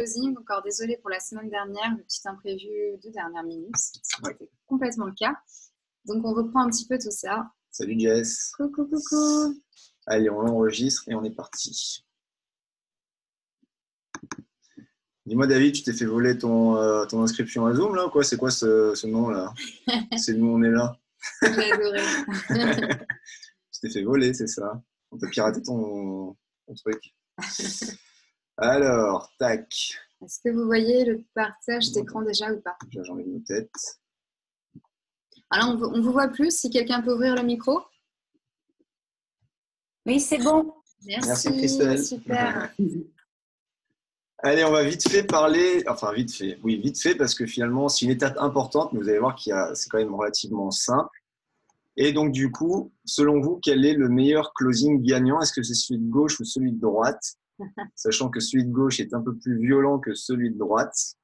closing. Encore désolée pour la semaine dernière, le petit imprévu de dernière minute. C'était complètement le cas. Donc, on reprend un petit peu tout ça. Salut Jess. Coucou, coucou. Allez, on enregistre et on est parti. Dis-moi David, tu t'es fait voler ton inscription à Zoom là ou quoi? C'est quoi ce nom là? C'est nous, on est là. J'ai adoré. Tu t'es fait voler, c'est ça? On t'a piraté ton truc. Alors, tac. Est-ce que vous voyez le partage d'écran déjà ou pas? J'en ai une tête. Alors, on vous voit plus. Si quelqu'un peut ouvrir le micro. Oui, c'est bon. Merci Christelle. Super. Allez, on va vite fait parler, enfin vite fait, oui vite fait parce que finalement c'est une étape importante, mais vous allez voir c'est quand même relativement simple. Et donc du coup, selon vous, quel est le meilleur closing gagnant? Est-ce que c'est celui de gauche ou celui de droite? Sachant que celui de gauche est un peu plus violent que celui de droite.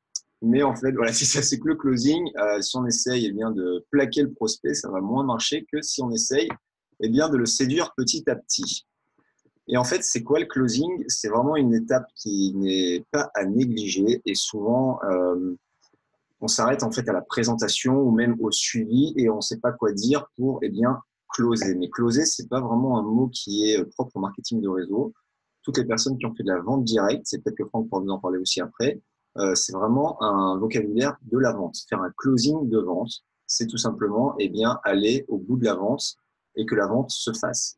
Mais en fait, voilà, si ça c'est que le closing, si on essaye eh bien, de plaquer le prospect, ça va moins marcher que si on essaye eh bien, de le séduire petit à petit. Et en fait, c'est quoi le closing? C'est vraiment une étape qui n'est pas à négliger et souvent, on s'arrête en fait à la présentation ou même au suivi et on ne sait pas quoi dire pour eh bien, closer. Mais closer, ce n'est pas vraiment un mot qui est propre au marketing de réseau. Toutes les personnes qui ont fait de la vente directe, c'est peut-être que Franck pourra vous en parler aussi après, c'est vraiment un vocabulaire de la vente. Faire un closing de vente, c'est tout simplement eh bien, aller au bout de la vente et que la vente se fasse.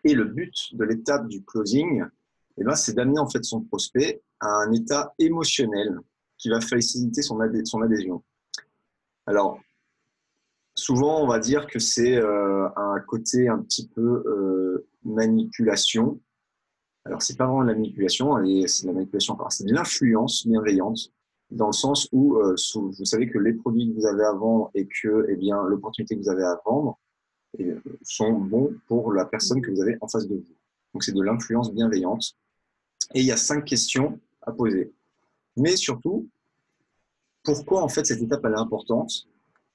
Et le but de l'étape du closing, eh ben, c'est d'amener en fait son prospect à un état émotionnel qui va faciliter son adhésion. Alors, souvent, on va dire que c'est un côté un petit peu manipulation. Alors, c'est pas vraiment de la manipulation, c'est de la manipulation. C'est de l'influence bienveillante, dans le sens où vous savez que les produits que vous avez à vendre et que eh bien, l'opportunité que vous avez à vendre sont bons pour la personne que vous avez en face de vous. Donc, c'est de l'influence bienveillante. Et il y a 5 questions à poser. Mais surtout, pourquoi en fait cette étape elle est importante?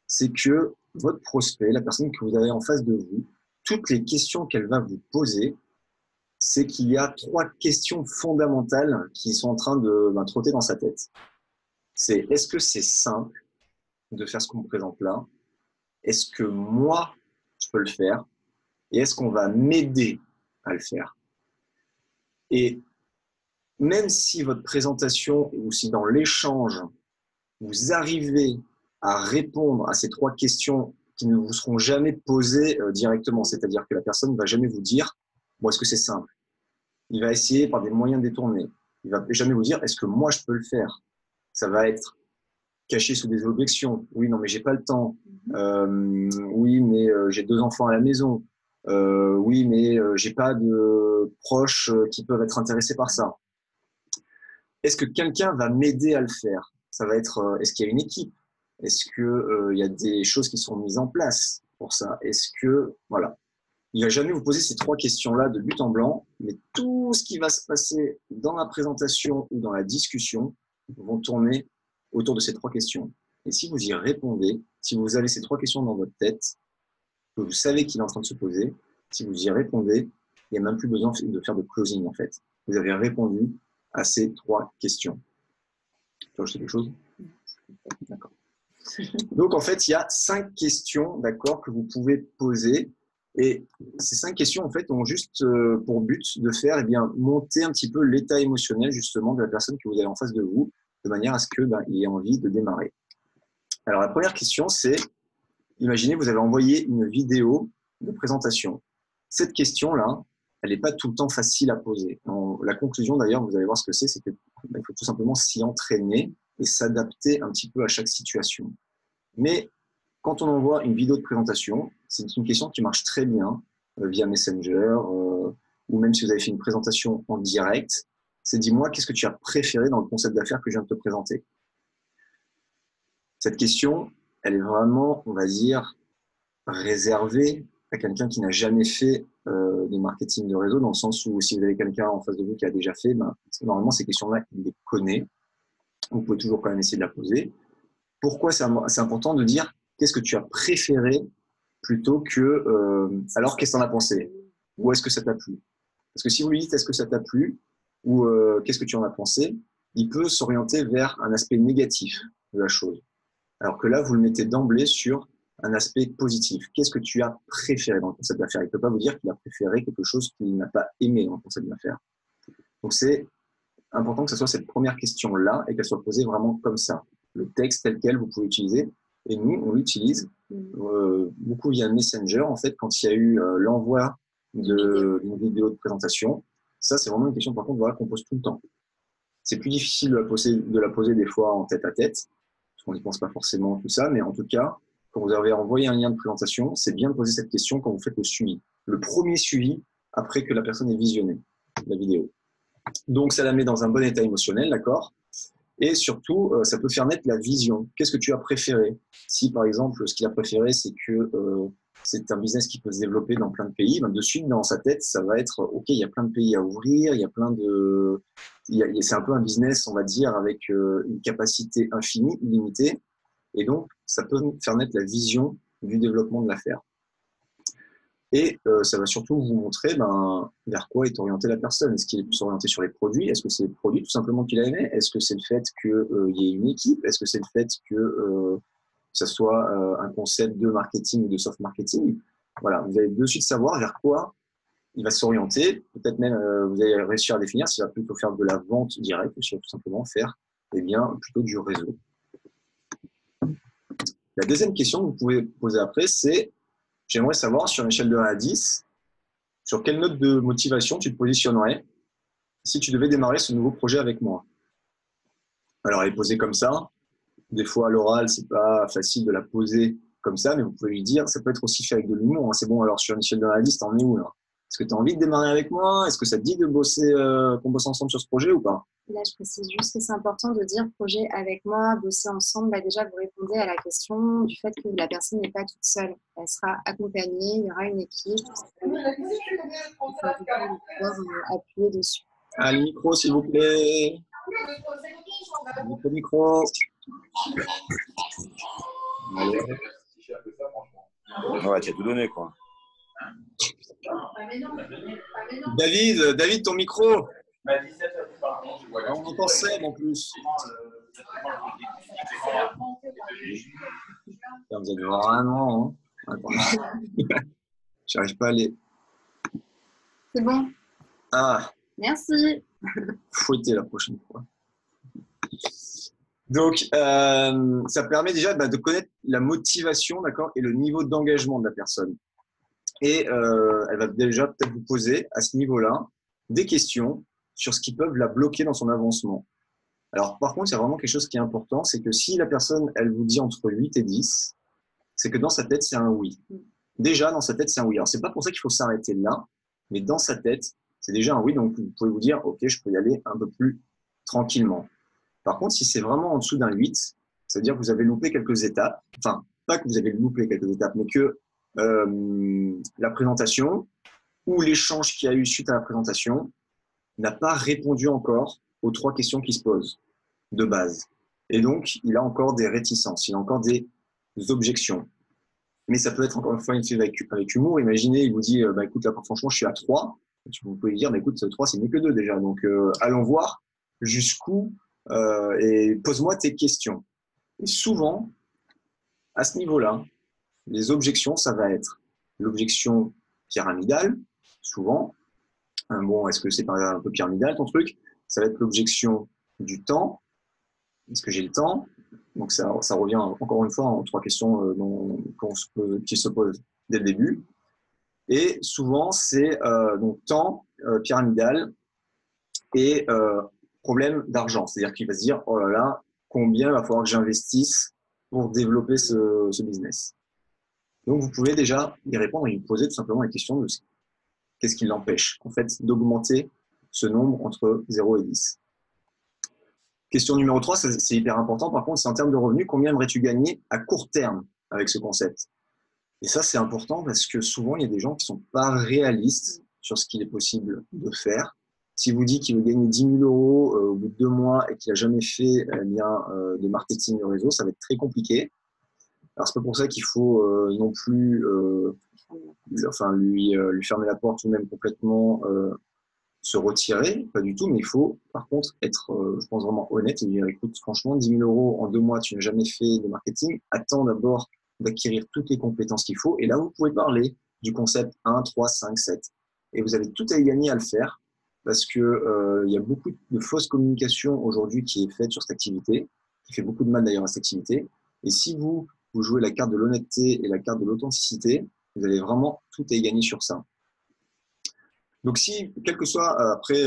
C'est que votre prospect, la personne que vous avez en face de vous, toutes les questions qu'elle va vous poser, c'est qu'il y a 3 questions fondamentales qui sont en train de trotter dans sa tête. C'est est-ce que c'est simple de faire ce qu'on me présente là? Est-ce que moi, je peux le faire? Et est-ce qu'on va m'aider à le faire? Et même si votre présentation ou si dans l'échange, vous arrivez à répondre à ces 3 questions qui ne vous seront jamais posées directement, c'est-à-dire que la personne ne va jamais vous dire « bon, est-ce que c'est simple ?» Il va essayer par des moyens détournés. Il ne va jamais vous dire « est-ce que moi, je peux le faire ?» Ça va être caché sous des objections. « Oui, non, mais j'ai pas le temps. Oui, mais j'ai 2 enfants à la maison. Oui, mais j'ai pas de proches qui peuvent être intéressés par ça. » Est-ce que quelqu'un va m'aider à le faire? Ça va être, est-ce qu'il y a une équipe? Est-ce qu'il y a des choses qui sont mises en place pour ça? Est-ce que, voilà. Il ne va jamais vous poser ces 3 questions-là de but en blanc, mais tout ce qui va se passer dans la présentation ou dans la discussion vont tourner autour de ces 3 questions. Et si vous y répondez, si vous avez ces 3 questions dans votre tête, que vous savez qu'il est en train de se poser, si vous y répondez, il n'y a même plus besoin de faire de closing en fait. Vous avez répondu à ces 3 questions. Tu veux ajouter quelque chose? D'accord. Donc, en fait, il y a 5 questions, d'accord, que vous pouvez poser. Et ces 5 questions, en fait, ont juste pour but de faire, eh bien, monter un petit peu l'état émotionnel, justement, de la personne que vous avez en face de vous, de manière à ce qu'il ait envie de démarrer. Alors, la première question, c'est, imaginez, vous avez envoyé une vidéo de présentation. Cette question-là, elle n'est pas tout le temps facile à poser. La conclusion, d'ailleurs, vous allez voir ce que c'est qu'il faut tout simplement s'y entraîner et s'adapter un petit peu à chaque situation. Mais quand on envoie une vidéo de présentation, c'est une question qui marche très bien via Messenger ou même si vous avez fait une présentation en direct, c'est dis-moi qu'est-ce que tu as préféré dans le concept d'affaires que je viens de te présenter. Cette question, elle est vraiment, on va dire, réservée à quelqu'un qui n'a jamais fait de marketing de réseau, dans le sens où si vous avez quelqu'un en face de vous qui a déjà fait, normalement ces questions-là, il les connaît. Vous pouvez toujours quand même essayer de la poser. Pourquoi c'est important de dire qu'est-ce que tu as préféré plutôt que alors qu'est-ce que tu en as pensé ou est-ce que ça t'a plu? Parce que si vous lui dites est-ce que ça t'a plu ou qu'est-ce que tu en as pensé, il peut s'orienter vers un aspect négatif de la chose. Alors que là, vous le mettez d'emblée sur un aspect positif. Qu'est-ce que tu as préféré dans le concept d'affaires? Il ne peut pas vous dire qu'il a préféré quelque chose qu'il n'a pas aimé dans le concept d'affaires. Donc, c'est important que ce soit cette première question-là et qu'elle soit posée vraiment comme ça. Le texte tel quel, vous pouvez utiliser. Et nous, on l'utilise beaucoup via Messenger. En fait, quand il y a eu l'envoi d'une vidéo de présentation, ça, c'est vraiment une question, par contre, voilà, qu'on pose tout le temps. C'est plus difficile de la poser des fois en tête-à-tête, parce qu'on n'y pense pas forcément tout ça, mais en tout cas, quand vous avez envoyé un lien de présentation, c'est bien de poser cette question quand vous faites le suivi. Le premier suivi après que la personne ait visionné la vidéo. Donc, ça la met dans un bon état émotionnel, d'accord? Et surtout, ça peut faire naître la vision. Qu'est-ce que tu as préféré? Si, par exemple, ce qu'il a préféré, c'est que c'est un business qui peut se développer dans plein de pays, ben, de suite, dans sa tête, ça va être, OK, il y a plein de pays à ouvrir, il y a plein de... c'est un peu un business, on va dire, avec une capacité infinie, illimitée. Et donc, ça peut faire naître la vision du développement de l'affaire. Et ça va surtout vous montrer vers quoi est orientée la personne. Est-ce qu'il est plus orienté sur les produits? Est-ce que c'est les produits tout simplement qu'il a aimé? Est-ce que c'est le fait qu'il y ait une équipe? Est-ce que c'est le fait que ça soit un concept de marketing ou de soft marketing? Voilà, vous allez de suite savoir vers quoi il va s'orienter. Peut-être même vous allez réussir à définir s'il va plutôt faire de la vente directe ou s'il va tout simplement faire plutôt du réseau. La deuxième question que vous pouvez poser après, c'est: j'aimerais savoir, sur une échelle de 1 à 10, sur quelle note de motivation tu te positionnerais si tu devais démarrer ce nouveau projet avec moi? Alors, elle est posée comme ça. Des fois, à l'oral, c'est pas facile de la poser comme ça, mais vous pouvez lui dire, ça peut être aussi fait avec de l'humour. Hein. C'est bon, alors sur une échelle de 1 à 10, t'en es où là? Est-ce que tu as envie de démarrer avec moi? Est-ce que ça te dit de bosser, qu'on bosse ensemble sur ce projet ou pas? Là, je précise juste que c'est important de dire projet avec moi, bosser ensemble. Bah, déjà, vous répondez à la question du fait que la personne n'est pas toute seule. Elle sera accompagnée, il y aura une équipe. Il faut pouvoir appuyer dessus. Ah, le micro, s'il vous plaît. Micro. Ouais, tu as tout donné, quoi. David, ton micro. On entend Seb en plus. Vous allez voir un an. Hein. J'arrive pas à aller. C'est bon. Ah. Merci. Fouetter la prochaine fois. Donc, ça permet déjà de connaître la motivation, d'accord, et le niveau d'engagement de la personne. Et elle va déjà peut-être vous poser à ce niveau-là des questions sur ce qui peuvent la bloquer dans son avancement. Alors, par contre, il y a vraiment quelque chose qui est important, c'est que si la personne, elle vous dit entre 8 et 10, c'est que dans sa tête, c'est un oui. Déjà, dans sa tête, c'est un oui. Alors, c'est pas pour ça qu'il faut s'arrêter là, mais dans sa tête, c'est déjà un oui. Donc, vous pouvez vous dire, OK, je peux y aller un peu plus tranquillement. Par contre, si c'est vraiment en dessous d'un 8, c'est-à-dire que vous avez loupé quelques étapes, enfin, pas que vous avez loupé quelques étapes, mais que la présentation ou l'échange qu'il y a eu suite à la présentation n'a pas répondu encore aux 3 questions qui se posent de base. Et donc, il a encore des réticences, il a encore des objections. Mais ça peut être encore une fois fait avec humour. Imaginez, il vous dit, écoute, là, franchement, je suis à 3. Vous pouvez lui dire, écoute, 3, c'est mieux que 2 déjà. Donc, allons voir jusqu'où et pose-moi tes questions. Et souvent, à ce niveau-là, les objections, ça va être l'objection pyramidale, souvent. Bon, est-ce que c'est pas un peu pyramidal ton truc? Ça va être l'objection du temps. Est-ce que j'ai le temps? Donc ça revient encore une fois en 3 questions qui se posent dès le début. Et souvent, c'est donc temps, pyramidal et problème d'argent. C'est-à-dire qu'il va se dire, oh là là, combien il va falloir que j'investisse pour développer ce business. Donc, vous pouvez déjà y répondre et lui poser tout simplement la question de qu'est-ce qui l'empêche en fait d'augmenter ce nombre entre 0 et 10. Question numéro 3, c'est hyper important. Par contre, c'est en termes de revenus, combien aimerais-tu gagner à court terme avec ce concept? Et ça, c'est important parce que souvent, il y a des gens qui ne sont pas réalistes sur ce qu'il est possible de faire. Si vous dites qu'il veut gagner 10 000 euros au bout de 2 mois et qu'il n'a jamais fait de marketing de réseau, ça va être très compliqué. Alors, c'est pas pour ça qu'il faut non plus lui fermer la porte ou même complètement se retirer, pas du tout, mais il faut par contre être, je pense, vraiment honnête et dire, écoute, franchement, 10 000 euros en 2 mois, tu n'as jamais fait de marketing, attends d'abord d'acquérir toutes les compétences qu'il faut, et là, vous pouvez parler du concept 1, 3, 5, 7. Et vous avez tout à y gagner à le faire, parce que il y a beaucoup de fausses communication aujourd'hui qui est faite sur cette activité, qui fait beaucoup de mal d'ailleurs à cette activité, et si vous jouez la carte de l'honnêteté et la carte de l'authenticité, vous avez vraiment tout à y gagner sur ça. Donc, si, quel que soit après,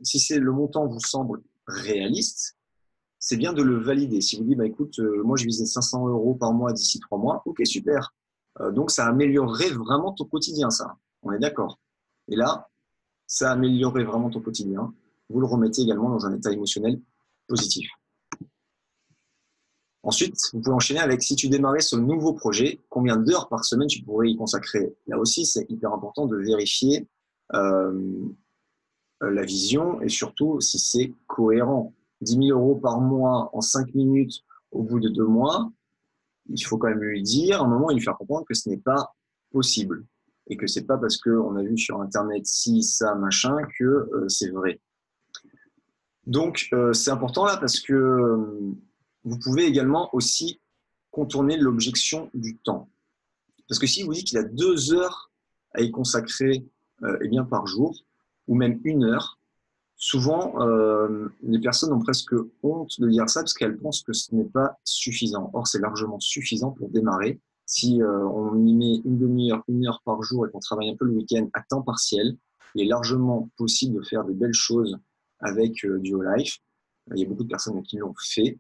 si c'est le montant vous semble réaliste, c'est bien de le valider. Si vous dites, bah, écoute, moi je visais 500 euros par mois d'ici 3 mois, ok, super. Donc, ça améliorerait vraiment ton quotidien, ça. On est d'accord. Et là, ça améliorerait vraiment ton quotidien. Vous le remettez également dans un état émotionnel positif. Ensuite, vous pouvez enchaîner avec, si tu démarrais ce nouveau projet, combien d'heures par semaine tu pourrais y consacrer? Là aussi, c'est hyper important de vérifier la vision et surtout si c'est cohérent. 10 000 euros par mois en 5 minutes au bout de 2 mois, il faut quand même lui dire, à un moment, et lui faire comprendre que ce n'est pas possible et que c'est pas parce qu'on a vu sur Internet ci, ça, machin, que c'est vrai. Donc, c'est important là parce que vous pouvez également aussi contourner l'objection du temps. Parce que si vous dites qu'il a 2 heures à y consacrer eh bien, par jour, ou même 1 heure, souvent, les personnes ont presque honte de dire ça parce qu'elles pensent que ce n'est pas suffisant. Or, c'est largement suffisant pour démarrer. Si on y met une demi-heure, 1 heure par jour et qu'on travaille un peu le week-end à temps partiel, il est largement possible de faire de belles choses avec Duo Life. Il y a beaucoup de personnes qui l'ont fait.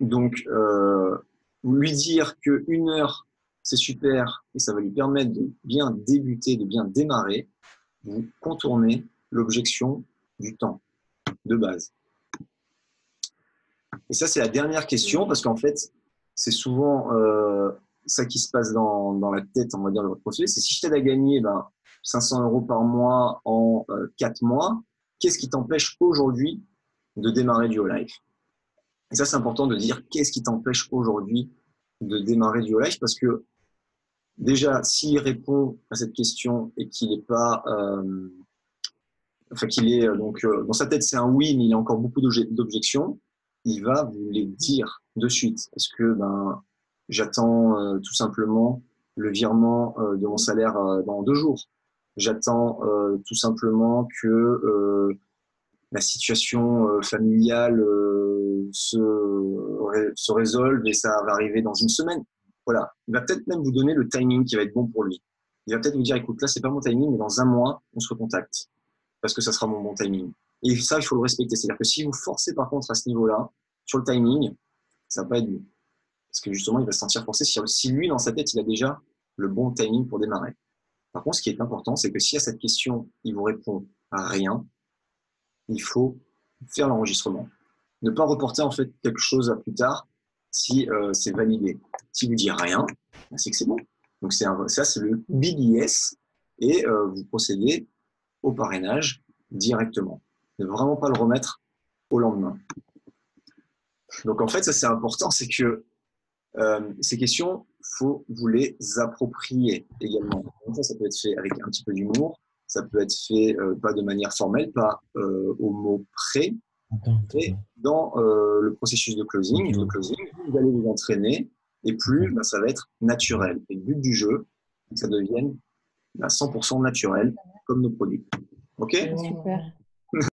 Donc, lui dire que 1 heure, c'est super et ça va lui permettre de bien débuter, de bien démarrer, vous contournez l'objection du temps de base. Et ça, c'est la dernière question parce qu'en fait, c'est souvent ça qui se passe dans la tête, on va dire, de votre profil. C'est si je t'aide à gagner 500 euros par mois en 4 mois, qu'est-ce qui t'empêche aujourd'hui de démarrer Duo Life? Et ça, c'est important de dire qu'est-ce qui t'empêche aujourd'hui de démarrer Duo Life parce que déjà, s'il répond à cette question et qu'il n'est pas enfin qu'il est donc dans sa tête c'est un oui, mais il a encore beaucoup d'objections, il va vous les dire de suite. Est-ce que j'attends tout simplement le virement de mon salaire dans 2 jours. J'attends tout simplement que la situation familiale se résolve et ça va arriver dans 1 semaine. Voilà. Il va peut-être même vous donner le timing qui va être bon pour lui. Il va peut-être vous dire, écoute, là, c'est pas mon timing, mais dans 1 mois, on se recontacte parce que ça sera mon bon timing. Et ça, il faut le respecter. C'est-à-dire que si vous forcez par contre à ce niveau-là, sur le timing, ça va pas être bon. Parce que justement, il va se sentir forcé si lui, dans sa tête, il a déjà le bon timing pour démarrer. Par contre, ce qui est important, c'est que si à cette question, il vous répond à rien, il faut faire l'enregistrement. Ne pas reporter en fait quelque chose à plus tard si c'est validé. Si vous ne dites rien, c'est que c'est bon. Donc ça, c'est le big yes et vous procédez au parrainage directement. Ne vraiment pas le remettre au lendemain. Donc en fait, ça c'est important, c'est que ces questions, il faut vous les approprier également. Donc ça peut être fait avec un petit peu d'humour, ça peut être fait pas de manière formelle, pas au mot près, mais dans le processus de closing, vous allez vous entraîner et plus ça va être naturel. Et le but du jeu, c'est que ça devienne 100% naturel comme nos produits. Ok ? Super.